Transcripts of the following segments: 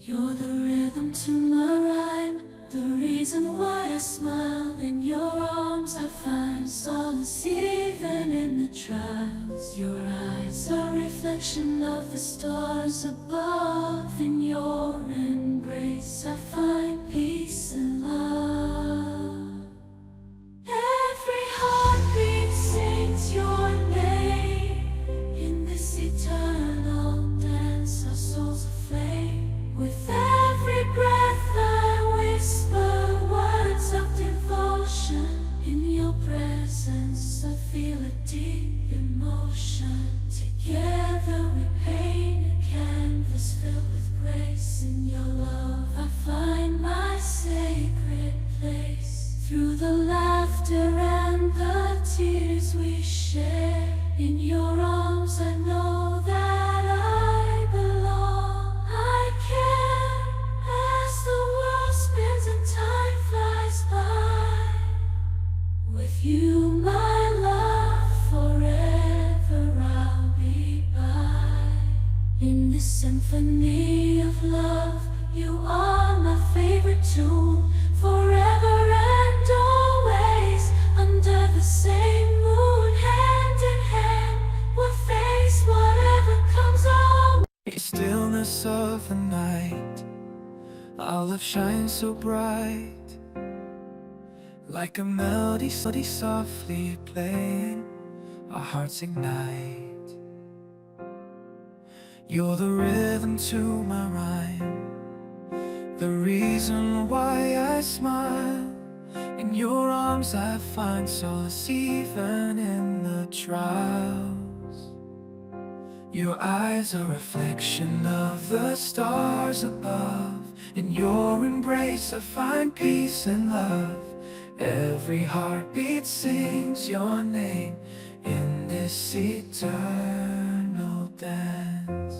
You're the rhythm to my rhyme, the reason why I smile. In your arms I find solace even in the trials. Your eyes are a reflection of the stars above. In your embrace I find peace and love. Every heartbeat sings your name. In this eternal dance our souls aflame. With every breath I whisper words of devotion. In your presence I feel a deep emotion. Together we paint a canvas filled with grace. In your love I find my sacred place. Through the laughter and the tears we share. In your arms I know that I belong. I care as the world spins and time flies by. With you, my love, forever I'll be by. In this symphony of love, you are my favorite tune. Forever and always, under the same moon, hand in hand, we'll face whatever comes our way. In the stillness of the night, our love shines so bright, like a melody softly playing, our hearts ignite. You're the rhythm to my rhyme, the reason why I smile. In your arms I find solace even in the trials. Your eyes are a reflection of the stars above. In your embrace I find peace and love. Every heartbeat sings your name in this eternal dance.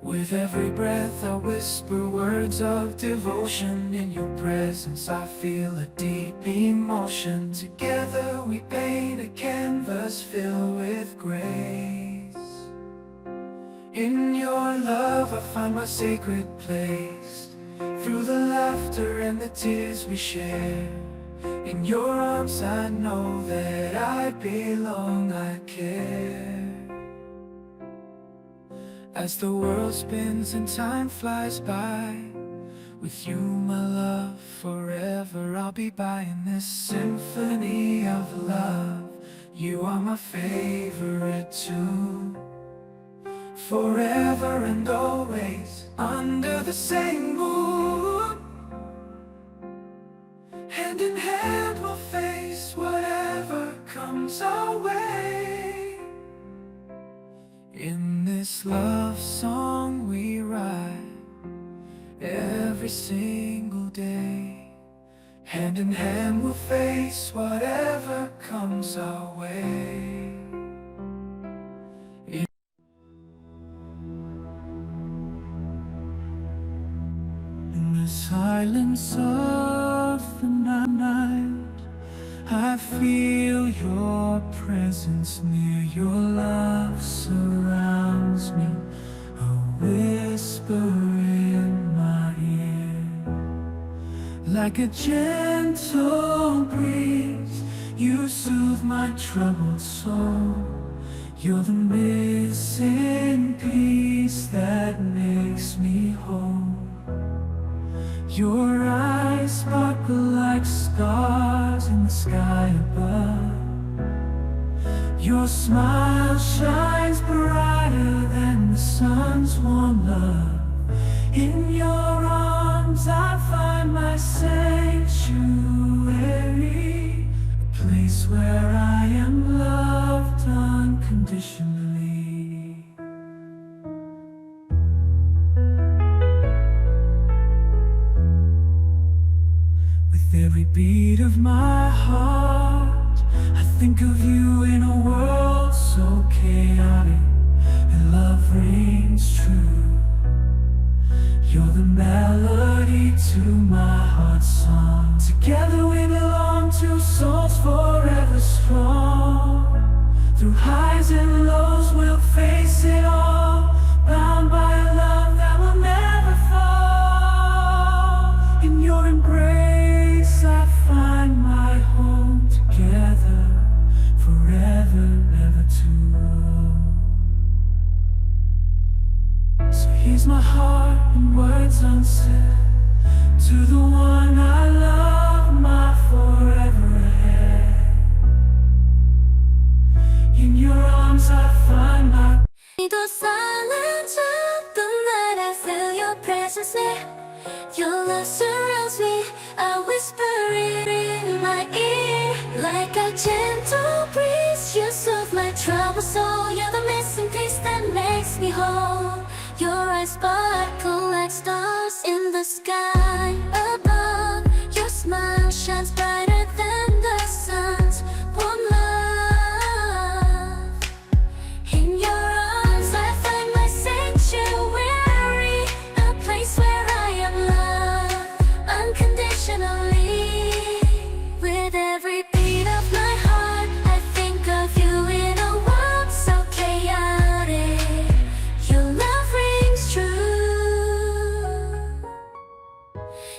With every breath I whisper words of devotion. In your presence I feel a deep emotion. Together we paint a canvas filled with grace. In your love I find my sacred place. Through the laughter and the tears we share. In your arms I know that I belong, I care. As the world spins and time flies by, with you, my love, forever I'll be by. In this symphony of love, you are my favorite tune. Forever and always, under the same moon, hand in hand we'll face whatever comes our way. In this love song we write every single day. Hand in hand we'll face whatever comes our way. In the silence of the night, I feel your presence near. Your love surrounds me, a whisper in my ear. Like a gentle breeze, you soothe my troubled soul. You're the missing piece that makes me whole. Your eyes sparkle like stars in the sky above. Your smile shines brighter than the sun's warm love. In your arms I find my sanctuary, a place where I am loved unconditionally. With every beat of my heart, I think of you in a world so chaotic, and love rings true. You're the melody to my heart's song. Together we belong, two souls forever strong. Through highs and lows we'll face it all, bound by love. So here's my heart in words unsaid, to the one I love, my forever ahead. In your arms I find my The silence of the night, I feel your presence near. Your love surrounds me, I whisper it in my ear. Like a gentle breeze, you soothe my troubled soul. You're the missing piece that makes me whole. Your eyes sparkle like stars in the sky above. Your smile shines brighter than the sun's warm love. In your arms I find my sanctuary, a place where I am loved unconditionally. With every beat of my heart, I think of you in a world so chaotic. Your love rings true.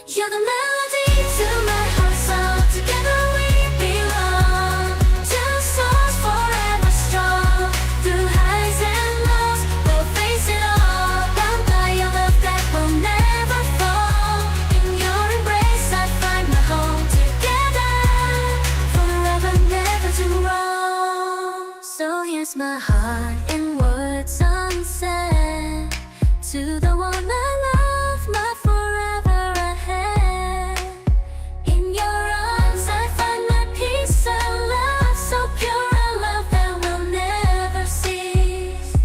You're the melody to my heart song. Together we belong. Two souls forever strong. Through highs and lows, we'll face it all. Bound by your love that will never fall. In your embrace I find my home. Together, forever, never to wrong. So here's my heart in words unsaid, to the one I love, my forever ahead. In your arms I find my peace, a love so pure, a love that will never cease.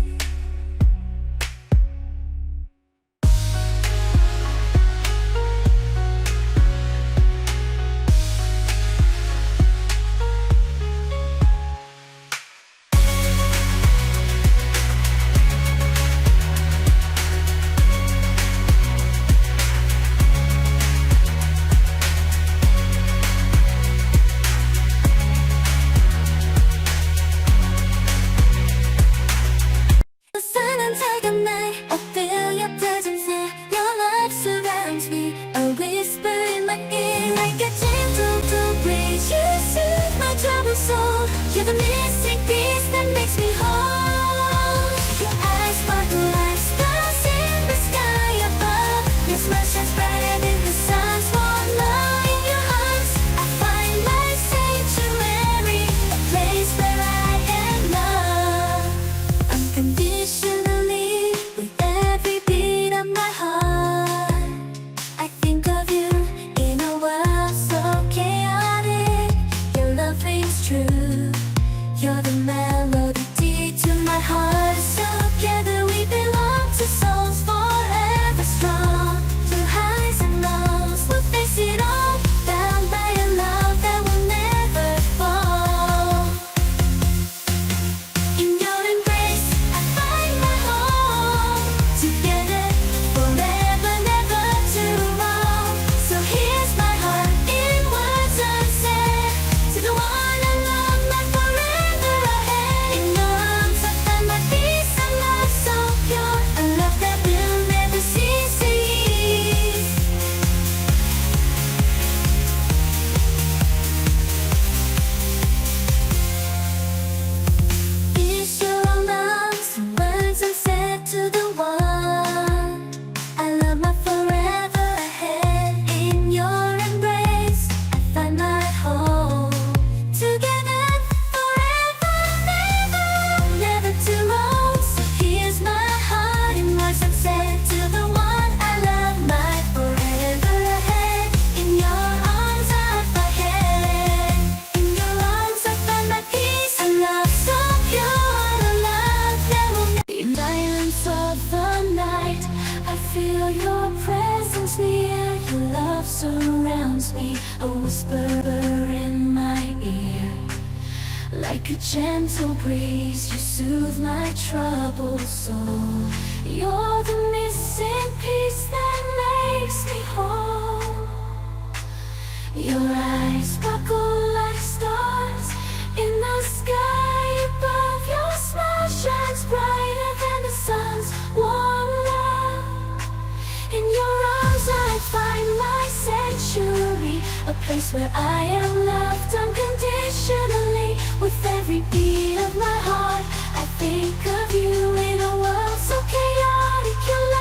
The silence like a night, I feel your presence here. Your love surrounds me, a whisper in my ear. Like a gentle breeze, you soothe my troubled soul. You're the missing piece that makes me whole. Your eyes sparkle like stars in the sky above. Your smile shines brighter than the sun's warm love. In your arms I find my sanctuary, a place where I am loved unconditionally. With every beat of my heart, I think of you in a world so chaotic. Your love rings true. You're the melody to my heart. So together we belong, to souls forever strong. Through highs and lows, we'll face it all. Bound by a love that will never fall. In your embrace I find my home. Together, forever, never to wrong. So here's my heart in words unsaid, to the one I love, my forever ahead. In your arms I find my peace, a love so pure, a love that will never cease. Is your arms and words unsaid, to the one I love, my forever ahead. In your embrace I find my home. Together, forever, never to wrong. So here's my heart in words unsaid, to the one I love, my forever ahead. In your arms I find head. In your arms I find my peace, a love so pure, a love that will never. In silence of the night, I feel your presence near. Your love surrounds me, a whisper in my ear. Like a gentle breeze, you soothe my troubled soul. You're the missing piece that makes me whole. Your eyes sparkle like stars in the sky above. Your smile shines brighter than the sun's warm love. In your arms I find my sanctuary, a place where I am loved unconditionally. With every beat of my heart, I think of you in a world so chaotic. Your love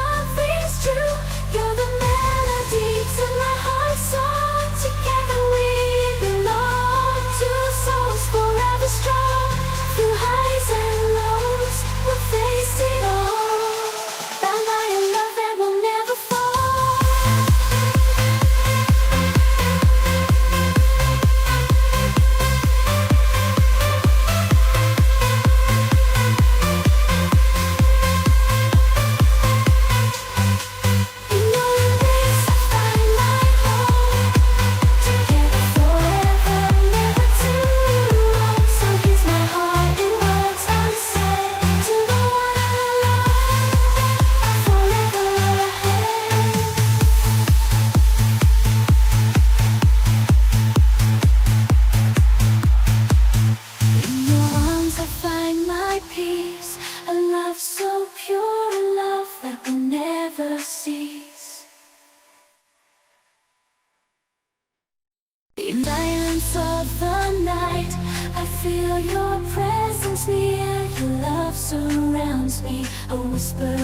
surrounds me, a whisper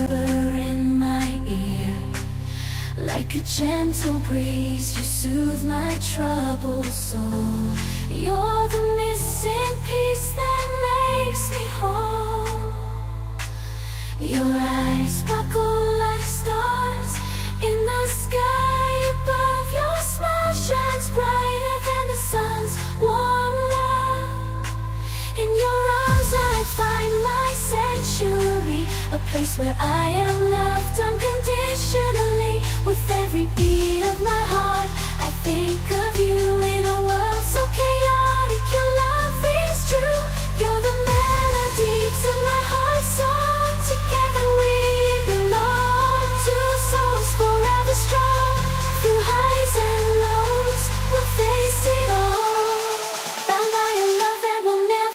in my ear. Like a gentle breeze, you soothe my troubled soul. You're the missing piece that makes me whole. Your eyes sparkle like stars in the sky above. Your smile shines brighter than the sun's warm love. In your arms I find my sanctuary, a place where I am loved unconditionally. With every beat of my heart, I think of you.